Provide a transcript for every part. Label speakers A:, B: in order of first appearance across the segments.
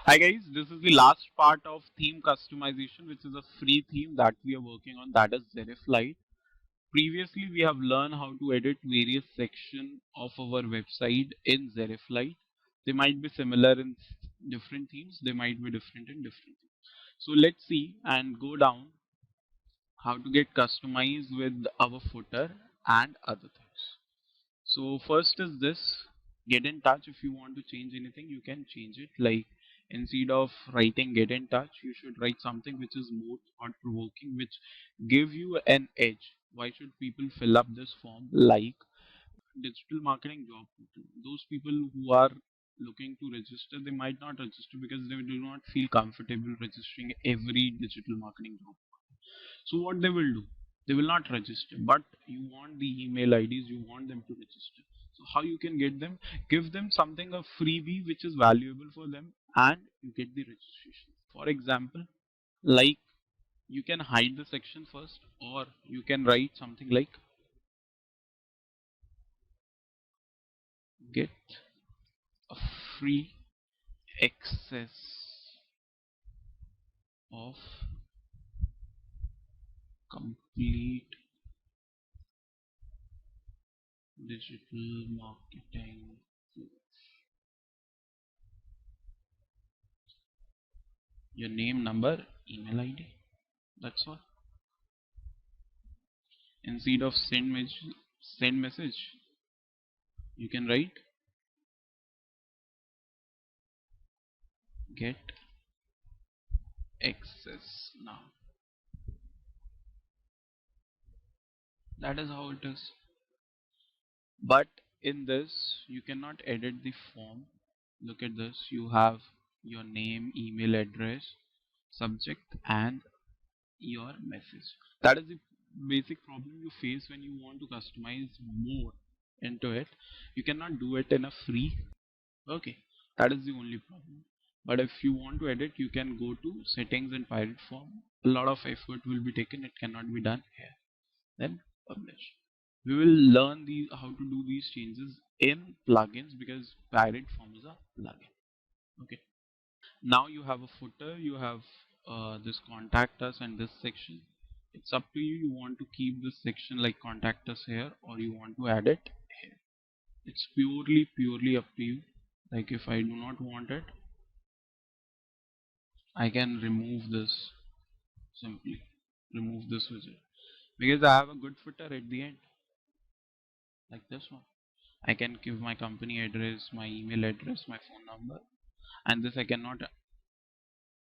A: Hi guys, this is the last part of theme customization, which is a free theme that we are working on, that is Seriflite. Previously, we have learned how to edit various sections of our website in Seriflite. They might be similar in different themes, they might be different in different themes. So let's see and go down how to get customized with our footer and other things. So first is this, get in touch. If you want to change anything, you can change it. Like instead of writing get in touch, you should write something which is more thought provoking, which give you an edge. Why should people fill up this form? Like digital marketing job portal. Those people who are looking to register, they might not register because they do not feel comfortable registering every digital marketing job. So what they will do? They will not register, but you want the email IDs, you want them to register. So how you can get them? Give them something a freebie which is valuable for them, and you get the registration. For example, like you can hide the section first, or you can write something like get a free access of complete digital marketing, your name, number, email ID. That's all. Instead of send message, you can write get access now. That is how it is. But in this, you cannot edit the form. Look at this. You have your name, email address, subject, and your message. That is the basic problem you face when you want to customize more into it. You cannot do it in a free. Okay, that is the only problem. But if you want to edit, you can go to settings and pirate form. A lot of effort will be taken. It cannot be done here. Then publish. We will learn how to do these changes in plugins because pirate form is a plugin. Okay. Now you have a footer. You have this contact us and this section. It's up to you. You want to keep this section like contact us here, or you want to add it here. It's purely up to you. Like if I do not want it, I can remove this, simply remove this widget, because I have a good footer at the end like this one. I can give my company address, my email address, my phone number, and this I cannot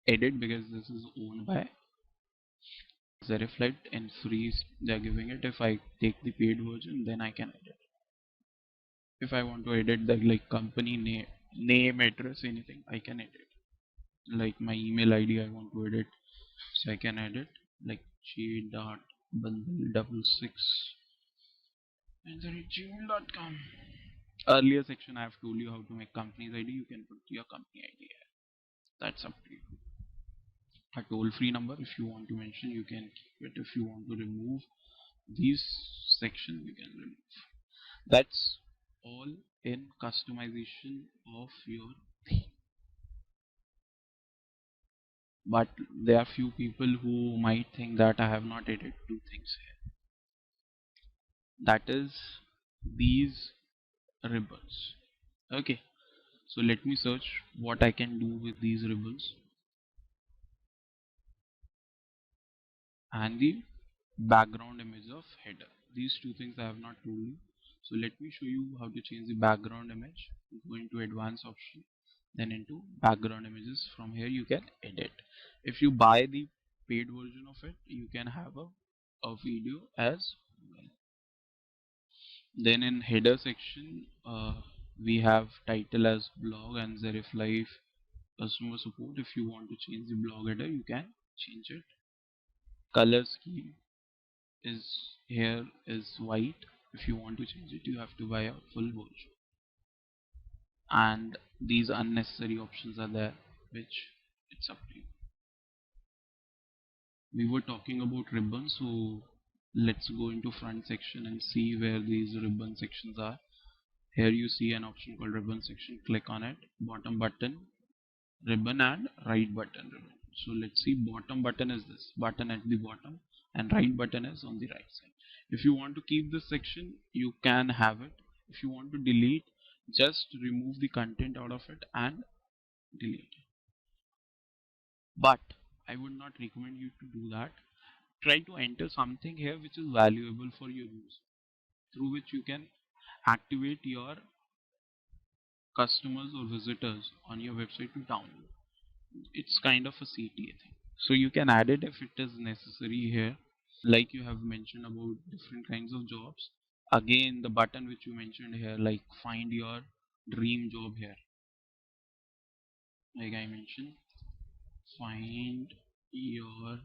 A: edit because this is owned by Zeriflite and free they're giving it. If I take the paid version, then I can edit. If I want to edit the like company name, address, anything, I can edit. Like my email ID, I want to edit, so I can edit like j.bundle66 and gmail.com. Earlier section I have told you how to make company's ID. You can put your company ID here. That's up to you. A toll free number, if you want to mention, you can keep it. If you want to remove these section, you can remove. That's all in customization of your theme. But there are few people who might think that I have not added two things here. That is these ribbons. Okay, so let me search what I can do with these ribbons and the background image of header. These two things I have not told you. So let me show you how to change the background image. Go into advanced option, then into background images. From here you can edit. If you buy the paid version of it, you can have a video as well. Then in header section, we have title as blog and Zerif Life customer support. If you want to change the blog header, you can change it. Color scheme is here is white. If you want to change it, you have to buy a full version. And these unnecessary options are there, which it's up to you. We were talking about ribbons, so let's go into front section and see where these ribbon sections are. Here you see an option called ribbon section. Click on it. Bottom button, ribbon and right button ribbon. So let's see, bottom button is this button at the bottom and right button is on the right side. If you want to keep this section, you can have it. If you want to delete, just remove the content out of it and delete it. But I would not recommend you to do that. Try to enter something here which is valuable for your use, through which you can activate your customers or visitors on your website to download. It's kind of a CTA thing, so you can add it if it is necessary here. Like you have mentioned about different kinds of jobs, again the button which you mentioned here, like find your dream job here, like I mentioned, find your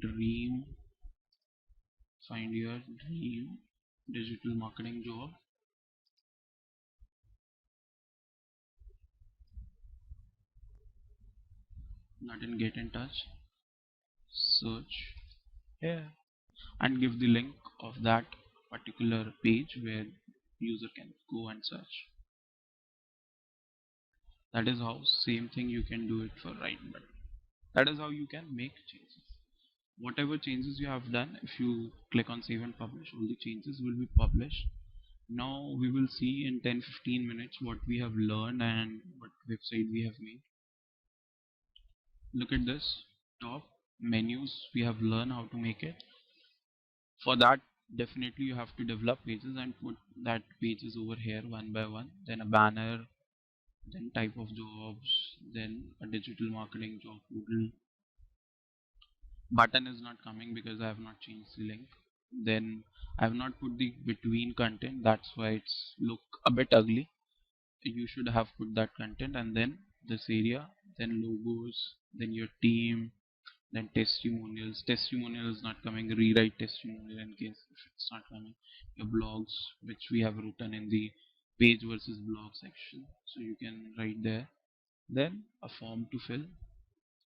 A: dream find your dream digital marketing job, not in get in touch, search here and give the link of that particular page where user can go and search. That is how same thing you can do it for right button. That is how you can make changes. Whatever changes you have done, if you click on save and publish, all the changes will be published. Now we will see in 10-15 minutes what we have learned and what website we have made. Look at this top menus, we have learned how to make it. For that, definitely you have to develop pages and put that pages over here one by one, then a banner, then type of jobs, then a digital marketing job portal. Button is not coming because I have not changed the link. Then I have not put the between content, that's why it's look a bit ugly. You should have put that content and then this area, then logos, then your team, then testimonials. Testimonial is not coming, rewrite testimonial in case if it's not coming. Your blogs which we have written in the page versus blog section, so you can write there. Then a form to fill,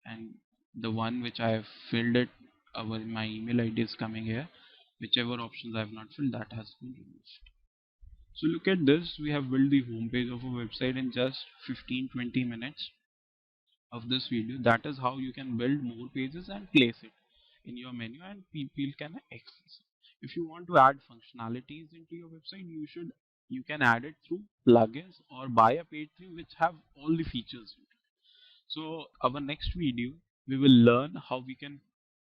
A: and the one which I have filled it, my email ID is coming here. Whichever options I have not filled, that has been removed. So look at this, we have built the home page of a website in just 15-20 minutes of this video. That is how you can build more pages and place it in your menu and people can access it. If you want to add functionalities into your website, you can add it through plugins or buy a paid theme which have all the features. So our next video, we will learn how we can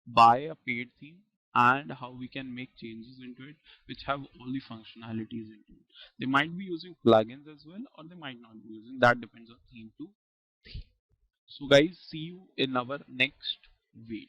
A: buy a paid theme and how we can make changes into it which have all the functionalities into it. They might be using plugins as well or they might not be using, that depends on theme to theme. So guys, see you in our next video.